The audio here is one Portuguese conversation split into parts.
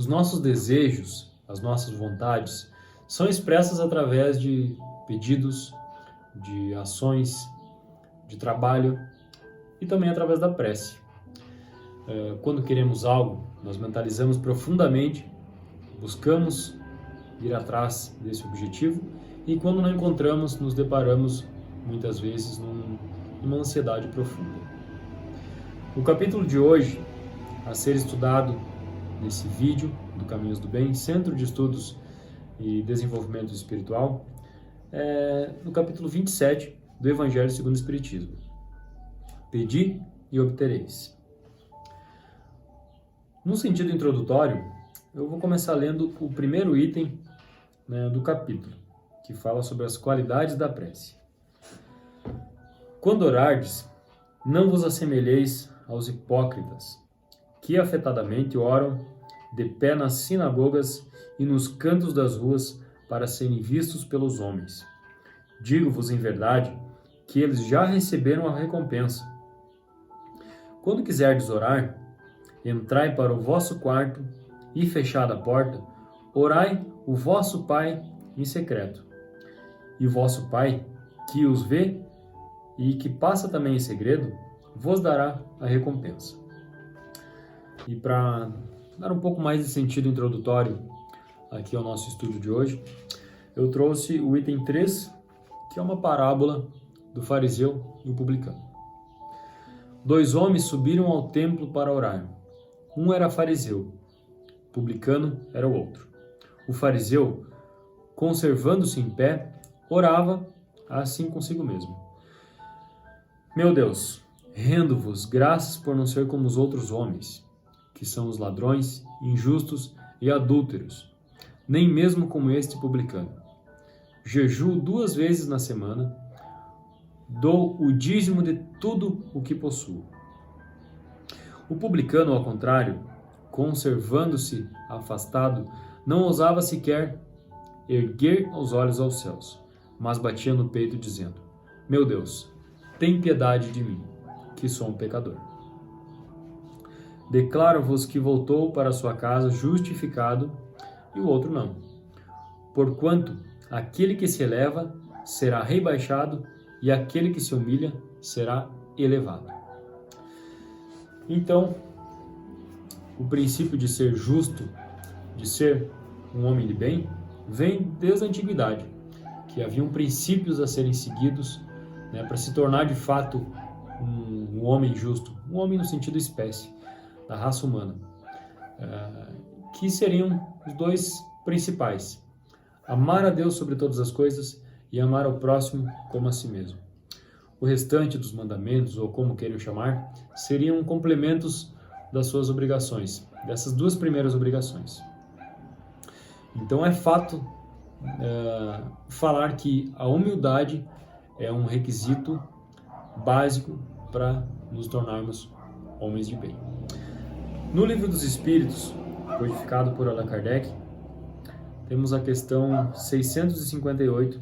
Os nossos desejos, as nossas vontades, são expressas através de pedidos, de ações, de trabalho e também através da prece. Quando queremos algo, nós mentalizamos profundamente, buscamos ir atrás desse objetivo e quando não encontramos, nos deparamos muitas vezes numa ansiedade profunda. O capítulo de hoje, a ser estudado nesse vídeo do Caminhos do Bem, Centro de Estudos e Desenvolvimento Espiritual, é no capítulo 27 do Evangelho segundo o Espiritismo. Pedi e obtereis. No sentido introdutório, eu vou começar lendo o primeiro item, do capítulo, que fala sobre as qualidades da prece. Quando orardes, não vos assemelheis aos hipócritas, que afetadamente oram de pé nas sinagogas e nos cantos das ruas para serem vistos pelos homens. Digo-vos em verdade que eles já receberam a recompensa. Quando quiserdes orar, entrai para o vosso quarto e, fechada a porta, orai o vosso Pai em secreto. E o vosso Pai, que os vê e que passa também em segredo, vos dará a recompensa. E para dar um pouco mais de sentido introdutório aqui ao nosso estudo de hoje, eu trouxe o item 3, que é uma parábola do fariseu e o publicano. 2 homens subiram ao templo para orar. Um era fariseu, o publicano era o outro. O fariseu, conservando-se em pé, orava assim consigo mesmo: Meu Deus, rendo-vos graças por não ser como os outros homens, que são os ladrões, injustos e adúlteros, nem mesmo como este publicano. Jejuo 2 vezes na semana, dou o dízimo de tudo o que possuo. O publicano, ao contrário, conservando-se afastado, não ousava sequer erguer os olhos aos céus, mas batia no peito dizendo: Meu Deus, tem piedade de mim, que sou um pecador. Declaro-vos que voltou para sua casa justificado e o outro não. Porquanto aquele que se eleva será rebaixado e aquele que se humilha será elevado. Então, o princípio de ser justo, de ser um homem de bem, vem desde a antiguidade, que haviam princípios a serem seguidos, para se tornar de fato um homem justo, um homem no sentido espécie, da raça humana, que seriam os 2 principais: amar a Deus sobre todas as coisas e amar ao próximo como a si mesmo. O restante dos mandamentos, ou como queiram chamar, seriam complementos das suas obrigações, dessas 2 primeiras obrigações. Então é fato falar que a humildade é um requisito básico para nos tornarmos homens de bem. No Livro dos Espíritos, codificado por Allan Kardec, temos a questão 658,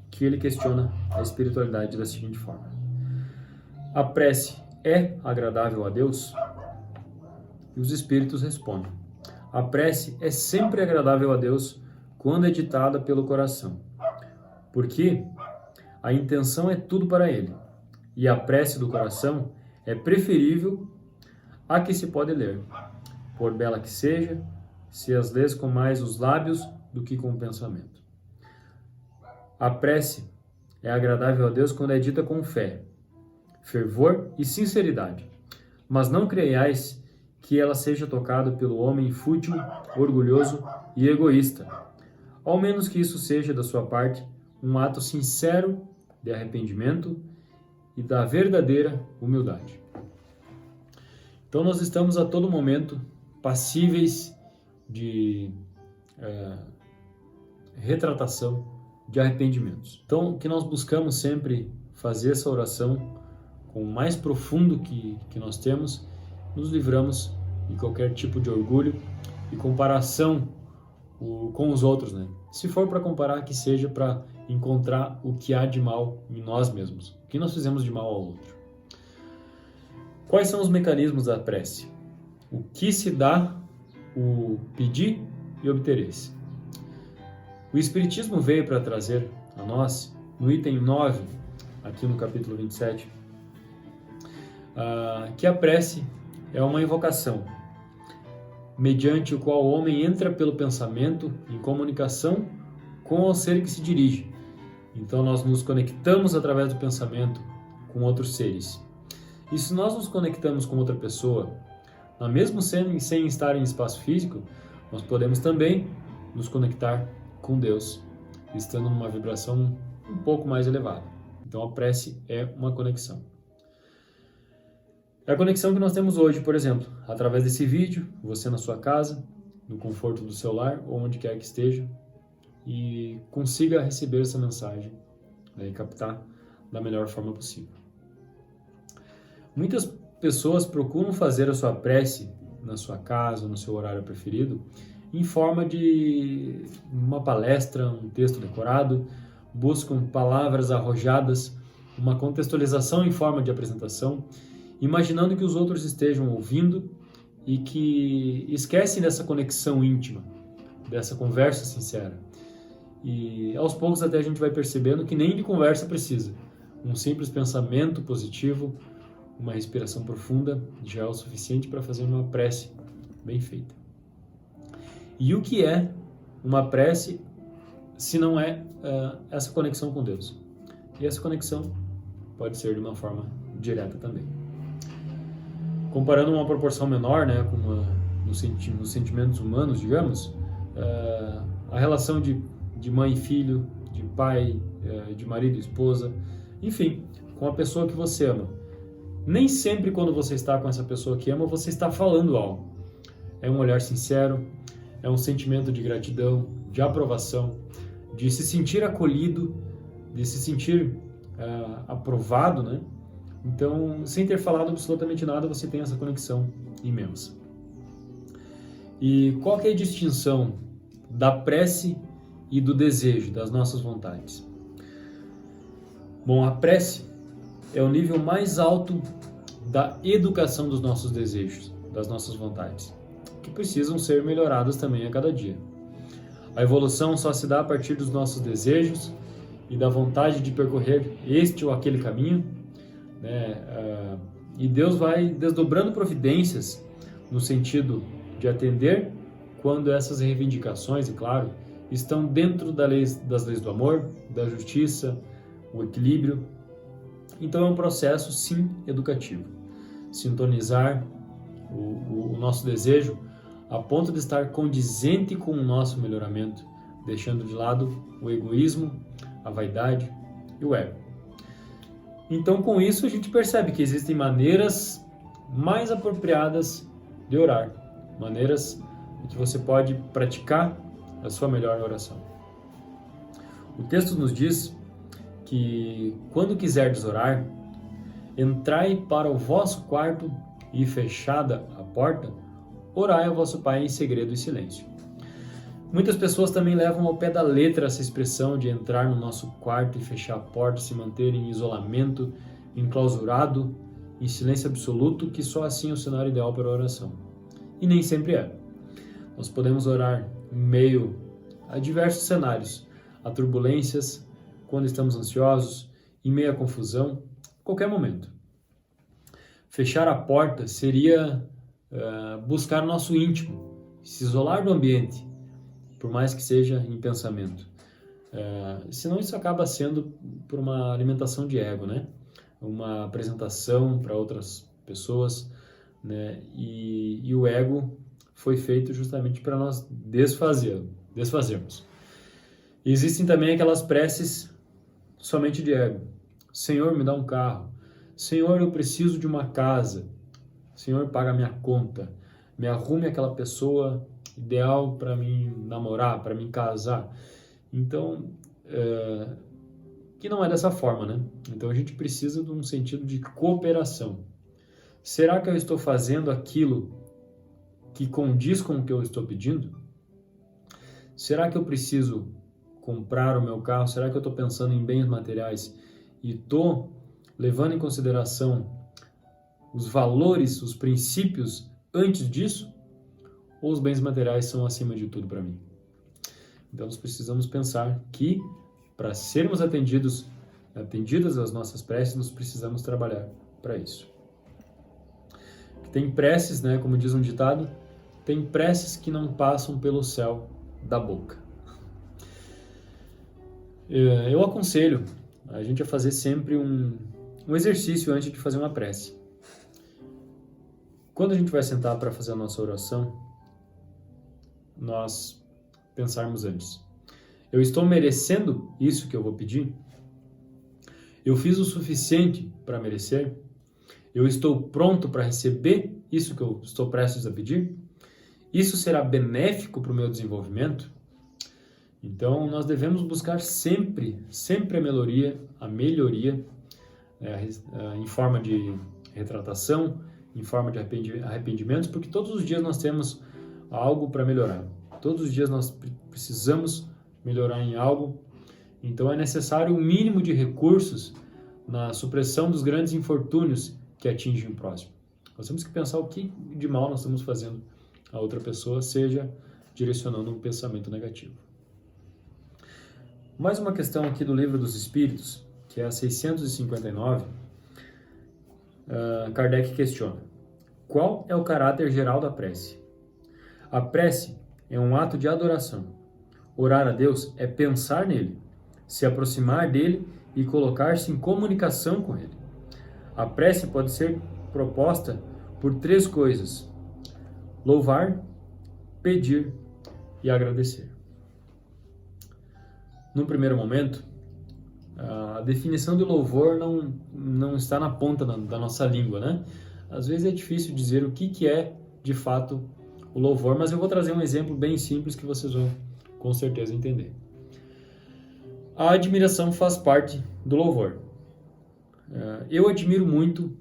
que ele questiona a espiritualidade da seguinte forma: a prece é agradável a Deus? E os espíritos respondem: a prece é sempre agradável a Deus quando é ditada pelo coração, porque a intenção é tudo para Ele, e a prece do coração é preferível à que se pode ler, por bela que seja, se as lês com mais os lábios do que com o pensamento. A prece é agradável a Deus quando é dita com fé, fervor e sinceridade, mas não creiais que ela seja tocada pelo homem fútil, orgulhoso e egoísta, ao menos que isso seja da sua parte um ato sincero de arrependimento e da verdadeira humildade. Então nós estamos a todo momento passíveis de retratação, de arrependimentos. Então, que nós buscamos sempre fazer essa oração com o mais profundo que nós temos, nos livramos de qualquer tipo de orgulho e comparação com os outros, Se for para comparar, que seja para encontrar o que há de mal em nós mesmos, o que nós fizemos de mal ao outro. Quais são os mecanismos da prece? O que se dá o pedi e obtereis. O Espiritismo veio para trazer a nós, no item 9, aqui no capítulo 27, que a prece é uma invocação, mediante o qual o homem entra pelo pensamento em comunicação com o ser que se dirige. Então nós nos conectamos através do pensamento com outros seres. E se nós nos conectamos com outra pessoa, mesmo sem estar em espaço físico, nós podemos também nos conectar com Deus, estando numa vibração um pouco mais elevada. Então a prece é uma conexão. É a conexão que nós temos hoje, por exemplo, através desse vídeo, você na sua casa, no conforto do seu lar, ou onde quer que esteja, e consiga receber essa mensagem, e captar da melhor forma possível. Muitas pessoas procuram fazer a sua prece na sua casa, no seu horário preferido, em forma de uma palestra, um texto decorado, buscam palavras arrojadas, uma contextualização em forma de apresentação, imaginando que os outros estejam ouvindo e que esquecem dessa conexão íntima, dessa conversa sincera. E aos poucos até a gente vai percebendo que nem de conversa precisa. Um simples pensamento positivo, uma respiração profunda já é o suficiente para fazer uma prece bem feita. E o que é uma prece se não é essa conexão com Deus? E essa conexão pode ser de uma forma direta também. Comparando uma proporção menor, né, nos sentimentos humanos, digamos, a relação de mãe e filho, de pai, de marido e esposa, enfim, com a pessoa que você ama. Nem sempre quando você está com essa pessoa que ama, você está falando algo. É um olhar sincero, é um sentimento de gratidão, de aprovação, de se sentir acolhido, de se sentir aprovado, né? Então, sem ter falado absolutamente nada, você tem essa conexão imensa. E qual que é a distinção da prece e do desejo, das nossas vontades? Bom, a prece é o nível mais alto da educação dos nossos desejos, das nossas vontades, que precisam ser melhoradas também a cada dia. A evolução só se dá a partir dos nossos desejos e da vontade de percorrer este ou aquele caminho, né? E Deus vai desdobrando providências no sentido de atender quando essas reivindicações, e claro, estão dentro das leis do amor, da justiça, o equilíbrio. Então é um processo, sim, educativo. Sintonizar o nosso desejo a ponto de estar condizente com o nosso melhoramento, deixando de lado o egoísmo, a vaidade e o ego. Então, com isso, a gente percebe que existem maneiras mais apropriadas de orar, maneiras em que você pode praticar a sua melhor oração. O texto nos diz que, quando quiserdes orar, entrai para o vosso quarto e, fechada a porta, orai ao vosso Pai em segredo e silêncio. Muitas pessoas também levam ao pé da letra essa expressão de entrar no nosso quarto e fechar a porta, se manter em isolamento, enclausurado, em silêncio absoluto, que só assim é o cenário ideal para a oração. E nem sempre é. Nós podemos orar em meio a diversos cenários, a turbulências, quando estamos ansiosos, em meio à confusão, a qualquer momento. Fechar a porta seria buscar o nosso íntimo, se isolar do ambiente, por mais que seja em pensamento. Senão isso acaba sendo por uma alimentação de ego, né? Uma apresentação para outras pessoas, né? E o ego foi feito justamente para nós desfazermos. E existem também aquelas preces somente de ego. Senhor, me dá um carro. Senhor, eu preciso de uma casa. Senhor, paga minha conta. Me arrume aquela pessoa ideal para mim namorar, para mim casar. Então, que não é dessa forma, né? Então a gente precisa de um sentido de cooperação. Será que eu estou fazendo aquilo que condiz com o que eu estou pedindo? Será que eu preciso comprar o meu carro? Será que eu estou pensando em bens materiais e estou levando em consideração os valores, os princípios antes disso? ou os bens materiais são acima de tudo para mim? Então nós precisamos pensar que para sermos atendidas as nossas preces, nós precisamos trabalhar para isso. Tem preces, né, como diz um ditado, tem preces que não passam pelo céu da boca. Eu aconselho a gente a fazer sempre um exercício antes de fazer uma prece. Quando a gente vai sentar para fazer a nossa oração, nós pensarmos antes: eu estou merecendo isso que eu vou pedir? Eu fiz o suficiente para merecer? Eu estou pronto para receber isso que eu estou prestes a pedir? Isso será benéfico para o meu desenvolvimento? Então, nós devemos buscar sempre a melhoria em forma de retratação, em forma de arrependimentos, porque todos os dias nós temos algo para melhorar. Todos os dias nós precisamos melhorar em algo. Então, é necessário um mínimo de recursos na supressão dos grandes infortúnios que atingem o próximo. Nós temos que pensar o que de mal nós estamos fazendo a outra pessoa, seja direcionando um pensamento negativo. Mais uma questão aqui do Livro dos Espíritos, que é a 659, Kardec questiona: qual é o caráter geral da prece? A prece é um ato de adoração. Orar a Deus é pensar nele, se aproximar dele e colocar-se em comunicação com ele. A prece pode ser proposta por 3 coisas: louvar, pedir e agradecer. Num primeiro momento, a definição de louvor não está na ponta da nossa língua, né? Às vezes é difícil dizer o que é, de fato, o louvor, mas eu vou trazer um exemplo bem simples que vocês vão, com certeza, entender. A admiração faz parte do louvor. Eu admiro muito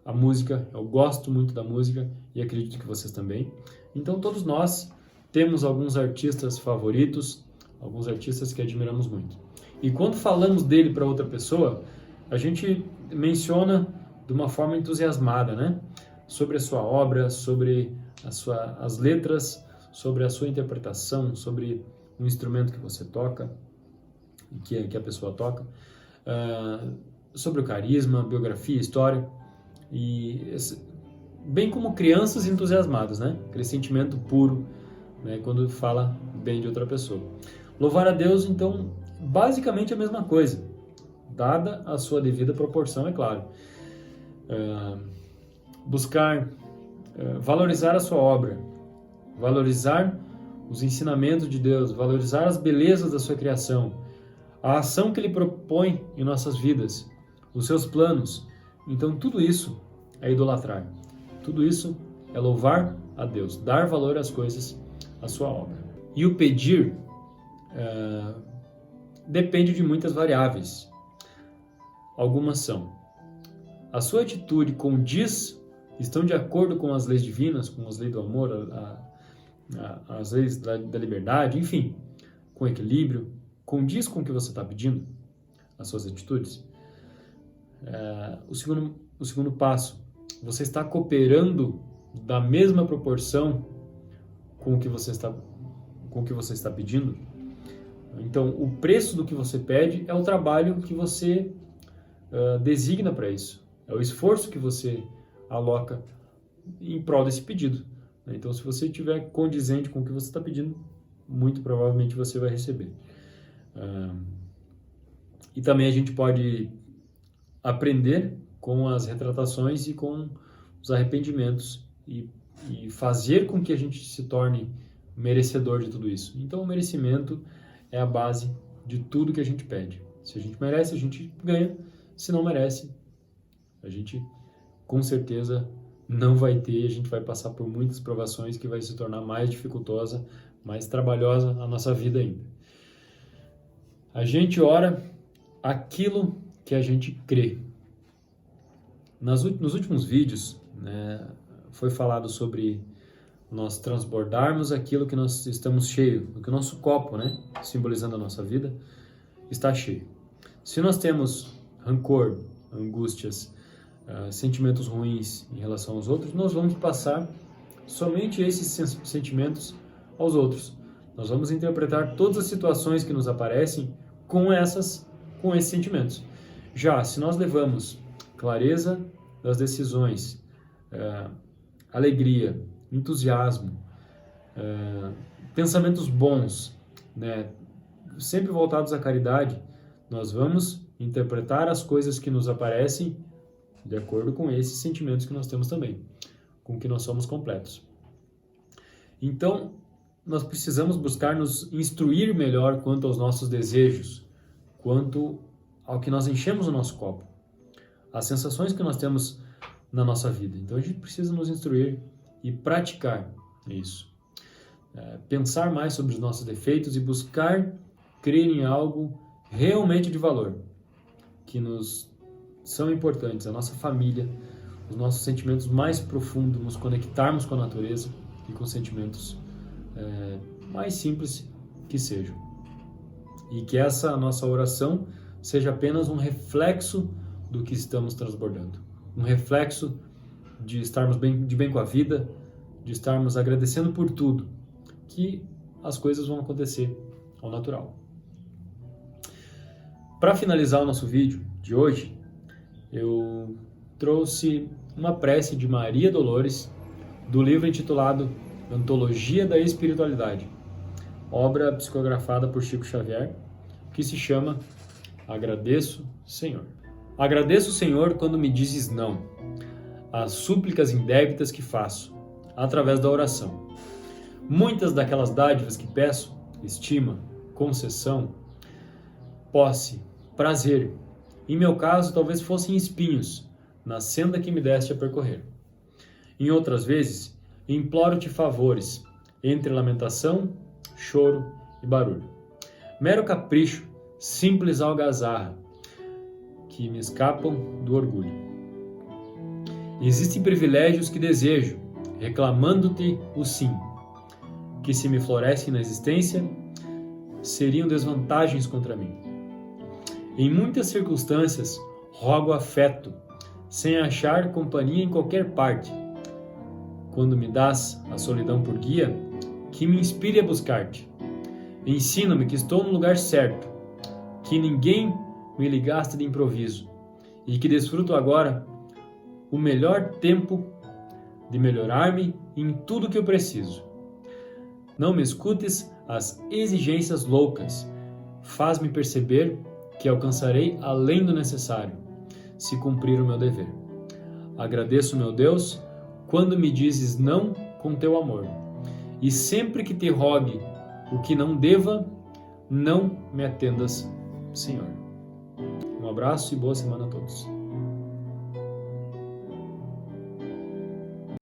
a música, eu gosto muito da música e acredito que vocês também. Então, todos nós temos alguns artistas favoritos, alguns artistas que admiramos muito. E quando falamos dele para outra pessoa, a gente menciona de uma forma entusiasmada, né? Sobre a sua obra, sobre as letras, sobre a sua interpretação, sobre o instrumento que você toca, que a pessoa toca, sobre o carisma, biografia, história, e bem como crianças entusiasmadas, né? Aquele sentimento puro, né? Quando fala bem de outra pessoa. Louvar a Deus, então, basicamente a mesma coisa, dada a sua devida proporção, é claro. Buscar valorizar a sua obra, valorizar os ensinamentos de Deus, valorizar as belezas da sua criação, a ação que Ele propõe em nossas vidas, os seus planos. Então, tudo isso é idolatrar. Tudo isso é louvar a Deus, dar valor às coisas, à sua obra. E o pedir depende de muitas variáveis. Algumas são: a sua atitude estão de acordo com as leis divinas, com as leis do amor, as leis da liberdade, enfim, com equilíbrio, condiz com o que você está pedindo, as suas atitudes. O segundo passo: você está cooperando da mesma proporção com o que você está pedindo? Então, o preço do que você pede é o trabalho que você designa para isso. É o esforço que você aloca em prol desse pedido. Então, se você estiver condizente com o que você está pedindo, muito provavelmente você vai receber. E também a gente pode aprender com as retratações e com os arrependimentos e fazer com que a gente se torne merecedor de tudo isso. Então, o merecimento é a base de tudo que a gente pede. Se a gente merece, a gente ganha. Se não merece, a gente com certeza não vai ter. A gente vai passar por muitas provações que vai se tornar mais dificultosa, mais trabalhosa a nossa vida ainda. A gente ora aquilo que a gente crê. Nos últimos vídeos, né, foi falado sobre nós transbordarmos aquilo que nós estamos cheios, que o nosso copo, né, simbolizando a nossa vida, está cheio. Se nós temos rancor, angústias, sentimentos ruins em relação aos outros, nós vamos passar somente esses sentimentos aos outros. Nós vamos interpretar todas as situações que nos aparecem com esses sentimentos. Já se nós levamos clareza das decisões, alegria, entusiasmo, pensamentos bons, né, sempre voltados à caridade, nós vamos interpretar as coisas que nos aparecem de acordo com esses sentimentos que nós temos também, com que nós somos completos. Então, nós precisamos buscar nos instruir melhor quanto aos nossos desejos, quanto ao que nós enchemos o nosso copo, as sensações que nós temos na nossa vida. Então, a gente precisa nos instruir e praticar isso. Pensar mais sobre os nossos defeitos e buscar crer em algo realmente de valor, que nos são importantes, a nossa família, os nossos sentimentos mais profundos, nos conectarmos com a natureza e com sentimentos mais simples que sejam. E que essa nossa oração seja apenas um reflexo do que estamos transbordando. Um reflexo de estarmos de bem com a vida, de estarmos agradecendo por tudo, que as coisas vão acontecer ao natural. Para finalizar o nosso vídeo de hoje, eu trouxe uma prece de Maria Dolores, do livro intitulado Antologia da Espiritualidade, obra psicografada por Chico Xavier, que se chama Agradeço, Senhor. Agradeço, Senhor, quando me dizes não, às súplicas indébitas que faço, através da oração. Muitas daquelas dádivas que peço, estima, concessão, posse, prazer, em meu caso talvez fossem espinhos, na senda que me deste a percorrer. Em outras vezes, imploro-te favores, entre lamentação, choro e barulho. Mero capricho, simples algazarra, que me escapam do orgulho. Existem privilégios que desejo, reclamando-te o sim, que se me florescem na existência, seriam desvantagens contra mim. Em muitas circunstâncias, rogo afeto, sem achar companhia em qualquer parte. Quando me dás a solidão por guia, que me inspire a buscar-te. Ensina-me que estou no lugar certo, que ninguém me ligaste de improviso, e que desfruto agora o melhor tempo de melhorar-me em tudo que eu preciso. Não me escutes as exigências loucas, faz-me perceber que alcançarei além do necessário, se cumprir o meu dever. Agradeço, meu Deus, quando me dizes não com teu amor, e sempre que te rogue o que não deva, não me atendas, Senhor. Um abraço e boa semana a todos.